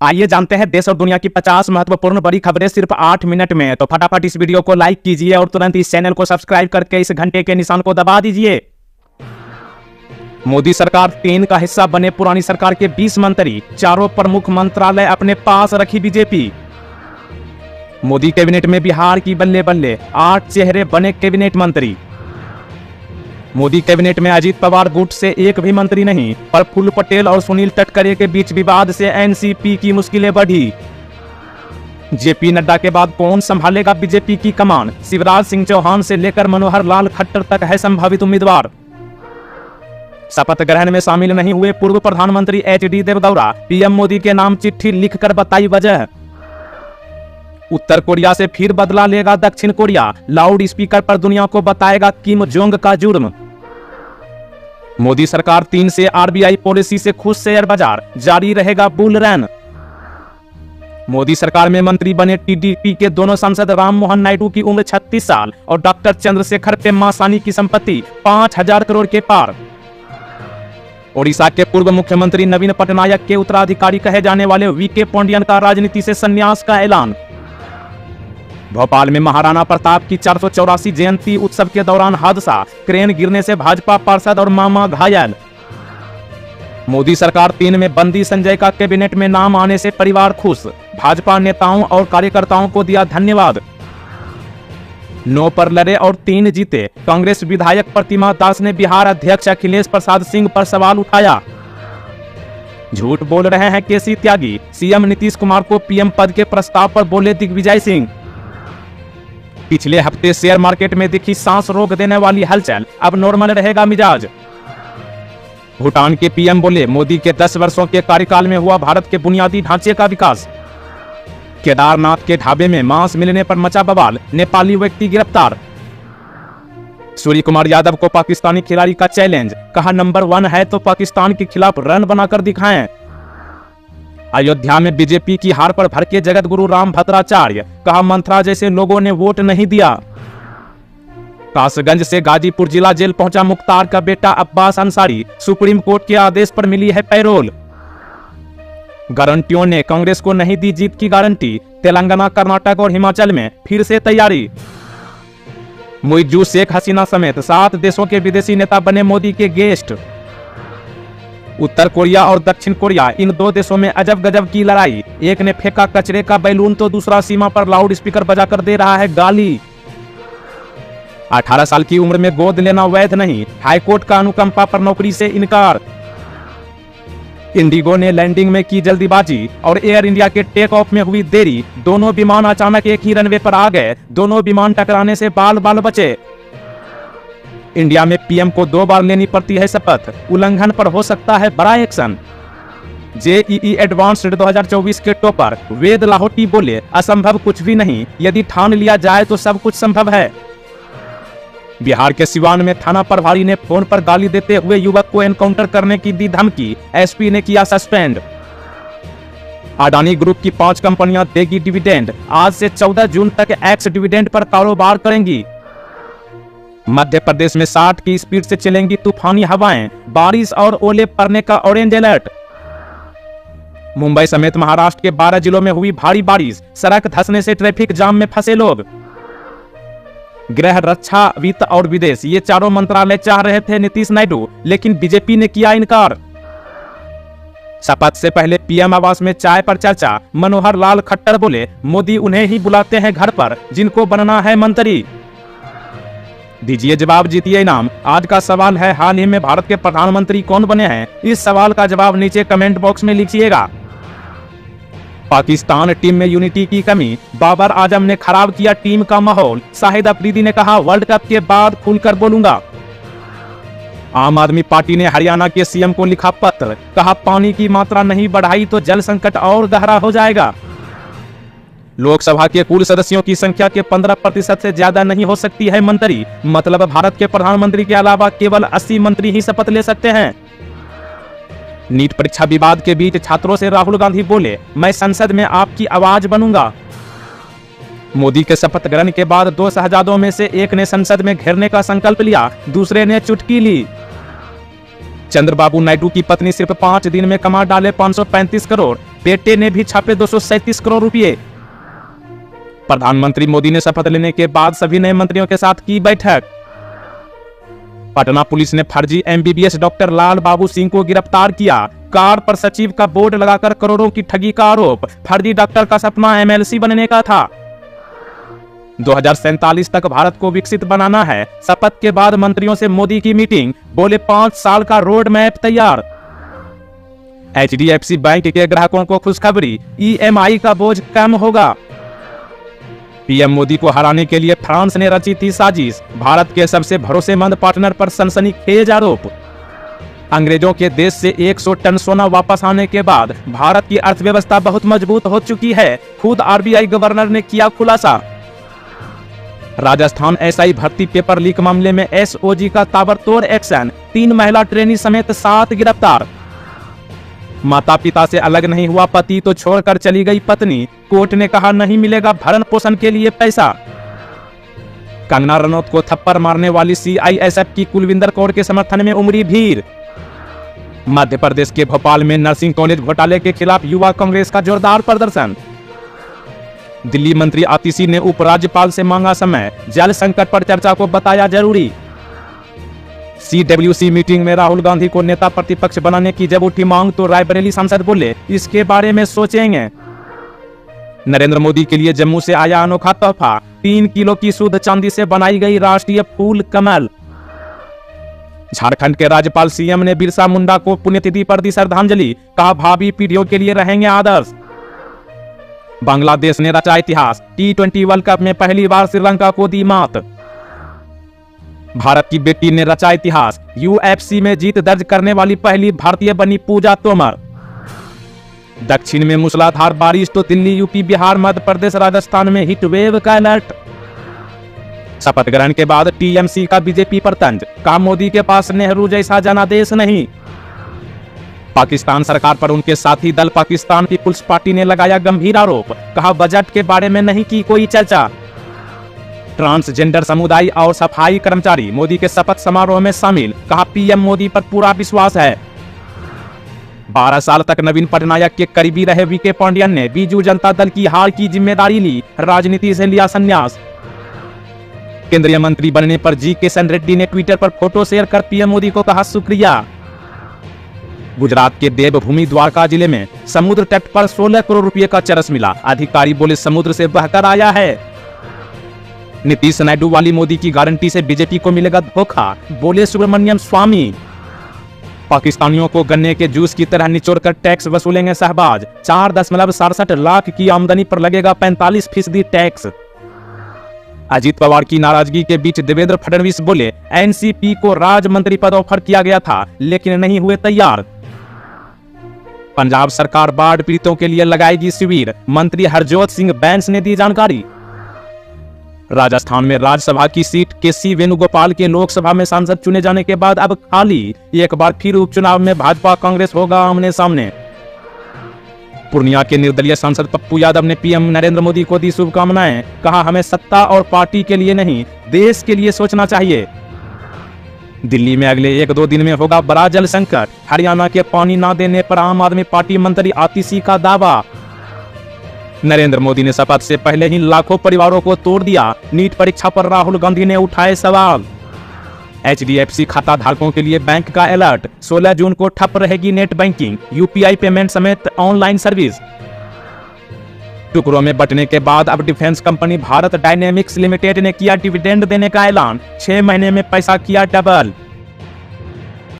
आइए जानते हैं देश और दुनिया की 50 महत्वपूर्ण बड़ी खबरें सिर्फ 8 मिनट में। तो फटाफट इस वीडियो को लाइक कीजिए और तुरंत इस चैनल को सब्सक्राइब करके इस घंटे के निशान को दबा दीजिए। मोदी सरकार 3 का हिस्सा बने पुरानी सरकार के 20 मंत्री, चारों प्रमुख मंत्रालय अपने पास रखी बीजेपी। मोदी कैबिनेट में बिहार की बल्ले बल्ले, 8 चेहरे बने कैबिनेट मंत्री। मोदी कैबिनेट में अजीत पवार गुट से एक भी मंत्री नहीं, प्रफुल्ल पटेल और सुनील तटकरे के बीच विवाद से एनसीपी की मुश्किलें बढ़ी। जेपी नड्डा के बाद कौन संभालेगा बीजेपी की कमान? शिवराज सिंह चौहान से लेकर मनोहर लाल खट्टर तक है संभावित उम्मीदवार। शपथ ग्रहण में शामिल नहीं हुए पूर्व प्रधानमंत्री एचडी देवगौड़ा, पीएम मोदी के नाम चिट्ठी लिखकर बताई वजह। उत्तर कोरिया से फिर बदला लेगा दक्षिण कोरिया, लाउड स्पीकर पर दुनिया को बताएगा किम जोंग का जुर्म। मोदी सरकार 3 से आरबीआई पॉलिसी से खुश शेयर बाजार, जारी रहेगा बुल रन। मोदी सरकार में मंत्री बने टीडीपी के दोनों सांसद राम मोहन नायडू की उम्र 36 साल और डॉक्टर चंद्रशेखर पेम्मासानी की संपत्ति 5000 करोड़ के पार। ओडिशा के पूर्व मुख्यमंत्री नवीन पटनायक के उत्तराधिकारी कहे जाने वाले वीके पांडियन का राजनीति से संन्यास का ऐलान। भोपाल में महाराणा प्रताप की 484 जयंती उत्सव के दौरान हादसा, क्रेन गिरने से भाजपा पार्षद और मामा घायल। मोदी सरकार 3 में बंदी संजय का कैबिनेट में नाम आने से परिवार खुश, भाजपा नेताओं और कार्यकर्ताओं को दिया धन्यवाद। 9 पर लड़े और 3 जीते, कांग्रेस विधायक प्रतिमा दास ने बिहार अध्यक्ष अखिलेश प्रसाद सिंह पर सवाल उठाया। झूठ बोल रहे हैं केसी त्यागी, सीएम नीतीश कुमार को पीएम पद के प्रस्ताव पर बोले दिग्विजय सिंह। पिछले हफ्ते शेयर मार्केट में दिखी सांस रोक देने वाली हलचल, अब नॉर्मल रहेगा मिजाज। भूटान के पीएम बोले मोदी के 10 वर्षों के कार्यकाल में हुआ भारत के बुनियादी ढांचे का विकास। केदारनाथ के ढाबे में मांस मिलने पर मचा बवाल, नेपाली व्यक्ति गिरफ्तार। सूर्य कुमार यादव को पाकिस्तानी खिलाड़ी का चैलेंज, कहा नंबर 1 है तो पाकिस्तान के खिलाफ रन बनाकर दिखाएं। अयोध्या में बीजेपी की हार पर भड़के जगत गुरु राम भद्राचार्य, कहा मंत्रा जैसे लोगों ने वोट नहीं दिया। कासगंज से गाजीपुर जिला जेल पहुंचा मुख्तार का बेटा अब्बास अंसारी, सुप्रीम कोर्ट के आदेश पर मिली है पैरोल। गारंटियों ने कांग्रेस को नहीं दी जीत की गारंटी, तेलंगाना, कर्नाटक और हिमाचल में फिर से तैयारी। मुइज्जू शेख हसीना समेत 7 देशों के विदेशी नेता बने मोदी के गेस्ट। उत्तर कोरिया और दक्षिण कोरिया, इन 2 देशों में अजब गजब की लड़ाई, एक ने फेंका कचरे का बैलून तो दूसरा सीमा पर लाउड स्पीकर बजाकर दे रहा है गाली। 18 साल की उम्र में गोद लेना वैध नहीं, हाईकोर्ट का अनुकंपा पर नौकरी से इनकार। इंडिगो ने लैंडिंग में की जल्दीबाजी और एयर इंडिया के टेक ऑफ में हुई देरी, दोनों विमान अचानक एक ही रनवे पर आ गए, दोनों विमान टकराने से बाल बाल बचे। इंडिया में पीएम को 2 बार लेनी पड़ती है शपथ, उल्लंघन पर हो सकता है बड़ा एक्शन। जेईई एडवांस्ड 2024 के टॉपर वेद लाहौटी बोले असंभव कुछ भी नहीं, यदि ठान लिया जाए तो सब कुछ संभव है। बिहार के सिवान में थाना प्रभारी ने फोन पर गाली देते हुए युवक को एनकाउंटर करने की दी धमकी, एसपी ने किया सस्पेंड। अडानी ग्रुप की 5 कंपनियां देगी डिविडेंड, आज से 14 जून तक एक्स डिविडेंड पर कारोबार करेंगी। मध्य प्रदेश में 60 की स्पीड से चलेंगी तूफानी हवाएं, बारिश और ओले पड़ने का ऑरेंज अलर्ट। मुंबई समेत महाराष्ट्र के 12 जिलों में हुई भारी बारिश, सड़क धंसने से ट्रैफिक जाम में फंसे लोग। गृह, रक्षा, वित्त और विदेश, ये चारों मंत्रालय चाह रहे थे नीतीश नायडू, लेकिन बीजेपी ने किया इनकार। शपथ से पहले पीएम आवास में चाय पर चर्चा, मनोहर लाल खट्टर बोले मोदी उन्हें ही बुलाते हैं घर पर जिनको बनना है मंत्री। दीजिए जवाब, जीतिए इनाम। आज का सवाल है, हाल ही में भारत के प्रधानमंत्री कौन बने हैं? इस सवाल का जवाब नीचे कमेंट बॉक्स में लिखिएगा। पाकिस्तान टीम में यूनिटी की कमी, बाबर आजम ने खराब किया टीम का माहौल, शाहिद अफरीदी ने कहा वर्ल्ड कप के बाद खुलकर बोलूंगा। आम आदमी पार्टी ने हरियाणा के सीएम को लिखा पत्र, कहा पानी की मात्रा नहीं बढ़ाई तो जल संकट और गहरा हो जाएगा। लोकसभा के कुल सदस्यों की संख्या के 15% से ज्यादा नहीं हो सकती है मंत्री, मतलब भारत के प्रधानमंत्री के अलावा केवल 80 मंत्री ही शपथ ले सकते हैं। नीट परीक्षा विवाद के बीच छात्रों से राहुल गांधी बोले मैं संसद में आपकी आवाज बनूंगा। मोदी के शपथ ग्रहण के बाद 2 शहजादों में से एक ने संसद में घेरने का संकल्प लिया, दूसरे ने चुटकी ली। चंद्रबाबू नायडू की पत्नी सिर्फ 5 दिन में कमा डाले 535 करोड़, बेटे ने भी छापे 237 करोड़ रुपए। प्रधानमंत्री मोदी ने शपथ लेने के बाद सभी नए मंत्रियों के साथ की बैठक। पटना पुलिस ने फर्जी MBBS डॉक्टर लाल बाबू सिंह को गिरफ्तार किया। कार पर सचिव का बोर्ड लगाकर करोड़ों की ठगी का आरोप। फर्जी डॉक्टर का सपना MLC बनने का था। 2047 तक भारत को विकसित बनाना है। शपथ के बाद मंत्रियों से मोदी की मीटिंग, बोले 5 साल का रोड मैप तैयार। HDFC बैंक के ग्राहकों को खुशखबरी, EMI का बोझ कम होगा। PM मोदी को हराने के लिए फ्रांस ने रची थी साजिश। भारत के सबसे भरोसेमंद पार्टनर पर सनसनीखेज आरोप। अंग्रेजों के देश से 100 टन सोना वापस आने के बाद भारत की अर्थव्यवस्था बहुत मजबूत हो चुकी है, खुद RBI गवर्नर ने किया खुलासा। राजस्थान SI भर्ती पेपर लीक मामले में SOG का ताबड़तोड़ एक्शन, 3 महिला ट्रेनी समेत 7 गिरफ्तार। माता पिता से अलग नहीं हुआ पति तो छोड़कर चली गई पत्नी, कोर्ट ने कहा नहीं मिलेगा भरण पोषण के लिए पैसा। कंगना रनौत को थप्पड़ मारने वाली CISF की कुलविंदर कौर के समर्थन में उमड़ी भीड़। मध्य प्रदेश के भोपाल में नर्सिंग कॉलेज घोटाले के खिलाफ युवा कांग्रेस का जोरदार प्रदर्शन। दिल्ली मंत्री आतिशी ने उपराज्यपाल से मांगा समय, जल संकट पर चर्चा को बताया जरूरी। CWC मीटिंग में राहुल गांधी को नेता प्रतिपक्ष बनाने की जब उठी मांग तो रायबरेली सांसद बोले इसके बारे में सोचेंगे। नरेंद्र मोदी के लिए जम्मू से आया अनोखा तोहफा, 3 किलो की शुद्ध चांदी से बनाई गई राष्ट्रीय फूल कमल। झारखंड के राज्यपाल CM ने बिरसा मुंडा को पुण्यतिथि पर दी श्रद्धांजलि, कहा भावी पीढ़ियों के लिए रहेंगे आदर्श। बांग्लादेश ने रचा इतिहास, T20 वर्ल्ड कप में पहली बार श्रीलंका को दी मात। भारत की बेटी ने रचा इतिहास, UFC में जीत दर्ज करने वाली पहली भारतीय बनी पूजा तोमर। दक्षिण में मूसलाधार बारिश तो दिल्ली, यूपी, बिहार, मध्य प्रदेश, राजस्थान में हीट वेव का अलर्ट। शपथ ग्रहण के बाद TMC का बीजेपी पर तंज, कहा मोदी के पास नेहरू जैसा जनादेश नहीं। पाकिस्तान सरकार पर उनके साथी दल पाकिस्तान पीपुल्स पार्टी ने लगाया गंभीर आरोप, कहा बजट के बारे में नहीं की कोई चर्चा। ट्रांसजेंडर समुदाय और सफाई कर्मचारी मोदी के शपथ समारोह में शामिल, कहा PM मोदी पर पूरा विश्वास है। 12 साल तक नवीन पटनायक के करीबी रहे VK पांडियन ने बीजू जनता दल की हार की जिम्मेदारी ली, राजनीति से लिया संन्यास। केंद्रीय मंत्री बनने पर G किशन रेड्डी ने ट्विटर पर फोटो शेयर कर PM मोदी को कहा शुक्रिया। गुजरात के देवभूमि द्वारका जिले में समुद्र तट पर 16 करोड़ रुपए का चरस मिला, अधिकारी बोले समुद्र से बहकर आया है। नीतीश नायडू वाली मोदी की गारंटी से बीजेपी को मिलेगा धोखा, बोले सुब्रमण्यम स्वामी। पाकिस्तानियों को गन्ने के जूस की तरह निचोड़कर टैक्स वसूलेंगे शहबाज, 4.67 लाख की आमदनी पर लगेगा 45% टैक्स। अजीत पवार की नाराजगी के बीच देवेंद्र फडणवीस बोले NCP को राज्य मंत्री पद ऑफर किया गया था लेकिन नहीं हुए तैयार। पंजाब सरकार बाढ़ पीड़ितों के लिए लगाएगी शिविर, मंत्री हरजोत सिंह बैंस ने दी जानकारी। राजस्थान में राज्यसभा की सीट KC वेणुगोपाल के लोकसभा में सांसद चुने जाने के बाद अब खाली, एक बार फिर उपचुनाव में भाजपा कांग्रेस होगा आमने सामने। पूर्णिया के निर्दलीय सांसद पप्पू यादव ने PM नरेंद्र मोदी को दी शुभकामनाएं, कहा हमें सत्ता और पार्टी के लिए नहीं देश के लिए सोचना चाहिए। दिल्ली में अगले 1-2 दिन में होगा बड़ा जल संकट, हरियाणा के पानी न देने पर आम आदमी पार्टी मंत्री आतिशी का दावा। नरेंद्र मोदी ने शपथ से पहले ही लाखों परिवारों को तोड़ दिया, नीट परीक्षा पर राहुल गांधी ने उठाए सवाल। HDFC खाता धारकों के लिए बैंक का अलर्ट, 16 जून को ठप रहेगी नेट बैंकिंग, UPI पेमेंट समेत ऑनलाइन सर्विस। टुकड़ों में बंटने के बाद अब defence company Bharat dynamics limited ने किया डिविडेंड देने का ऐलान, 6 महीने में पैसा किया डबल।